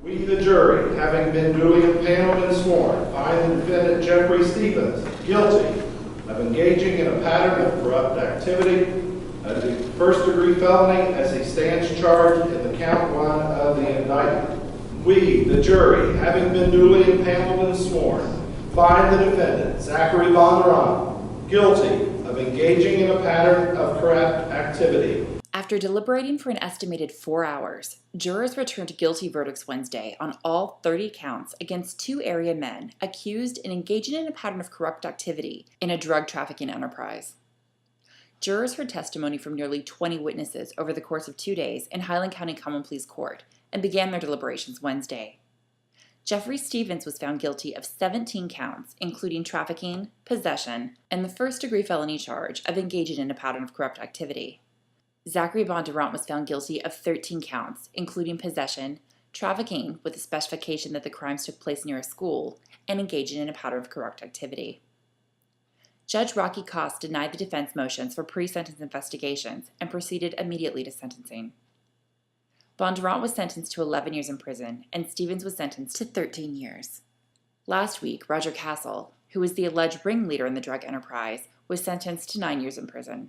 We, the jury, having been duly impaneled and sworn, find the defendant Jeffrey Stevens guilty of engaging in a pattern of corrupt activity, a first-degree felony, as he stands charged in the count 1 of the indictment. We, the jury, having been duly impaneled and sworn, find the defendant Zachary Bondurant guilty of engaging in a pattern of corrupt activity. After deliberating for an estimated 4 hours, jurors returned guilty verdicts Wednesday on all 30 counts against 2 area men accused in engaging in a pattern of corrupt activity in a drug trafficking enterprise. Jurors heard testimony from nearly 20 witnesses over the course of 2 days in Highland County Common Pleas Court and began their deliberations Wednesday. Jeffrey Stevens was found guilty of 17 counts, including trafficking, possession, and the first-degree felony charge of engaging in a pattern of corrupt activity. Zachary Bondurant was found guilty of 13 counts, including possession, trafficking with the specification that the crimes took place near a school, and engaging in a pattern of corrupt activity. Judge Rocky Koss denied the defense motions for pre-sentence investigations and proceeded immediately to sentencing. Bondurant was sentenced to 11 years in prison, and Stevens was sentenced to 13 years. Last week, Roger Castle, who was the alleged ringleader in the drug enterprise, was sentenced to 9 years in prison.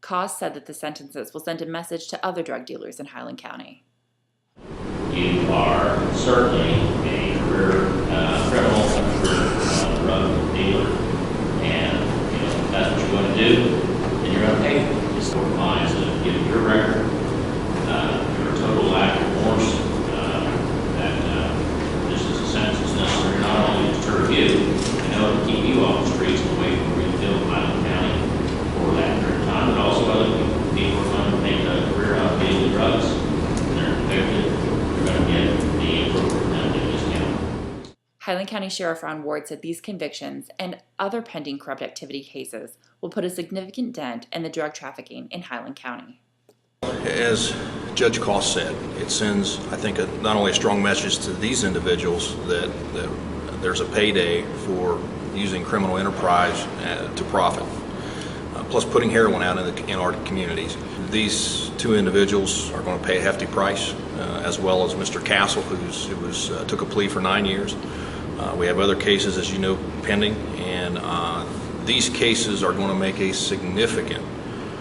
Koss said that the sentences will send a message to other drug dealers in Highland County. You are certainly a career criminal, a career drug dealer, and if that's what you want to do, then you're going to pay for it. It's the lines of given your record, your total lack of remorse, that this is a sentence that's necessary not only to deter you, to keep you off the streets and away from Greenfield, Highland County for that period of time, but also other people are going to make a career out of dealing with drugs. And they're convicted, they're going to get the appropriate penalty in this county. Highland County Sheriff Ron Ward said these convictions and other pending corrupt activity cases will put a significant dent in the drug trafficking in Highland County. As Judge Koss said, it sends, I think, not only a strong message to these individuals that there's a payday for using criminal enterprise to profit, plus putting heroin out in our communities. These 2 individuals are going to pay a hefty price, as well as Mr. Castle, who took a plea for 9 years. We have other cases, as you know, pending, and these cases are going to make a significant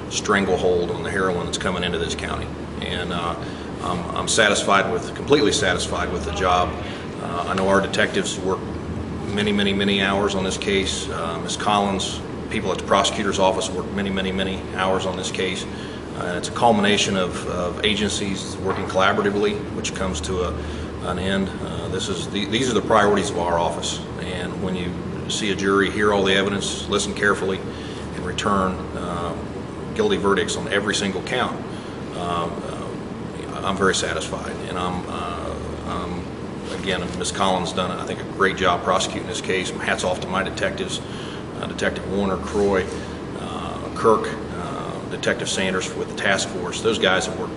stranglehold on the heroin that's coming into this county. And I'm completely satisfied with the job. I know our detectives work many hours on this case. Ms. Collins, people at the prosecutor's office work many hours on this case. And it's a culmination of agencies working collaboratively, which comes to an end. These are the priorities of our office. And when you see a jury hear all the evidence, listen carefully, and return guilty verdicts on every single count, I'm very satisfied. And again, Ms. Collins done, I think, a great job prosecuting this case. Hats off to my detectives, Detective Warner, Croy, Kirk, Detective Sanders with the task force. Those guys have worked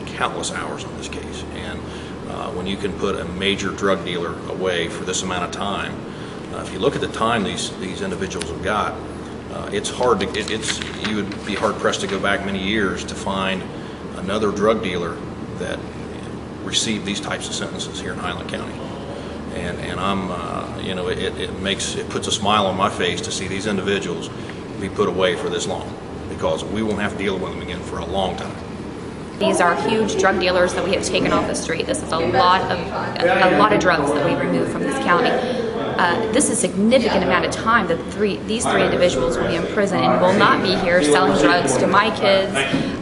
countless hours on this case. And when you can put a major drug dealer away for this amount of time, if you look at the time these individuals have got, it's hard to, you would be hard pressed to go back many years to find another drug dealer that received these types of sentences here in Highland County. And I'm, it puts a smile on my face to see these individuals be put away for this long, because we won't have to deal with them again for a long time. These are huge drug dealers that we have taken off the street. This is a lot of drugs that we remove from this county. This is a significant amount of time that these 3 individuals will be in prison and will not be here selling drugs to my kids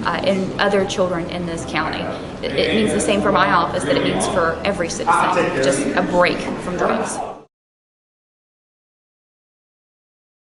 and other children in this county. It means the same for my office that it means for every citizen, just a break from drugs.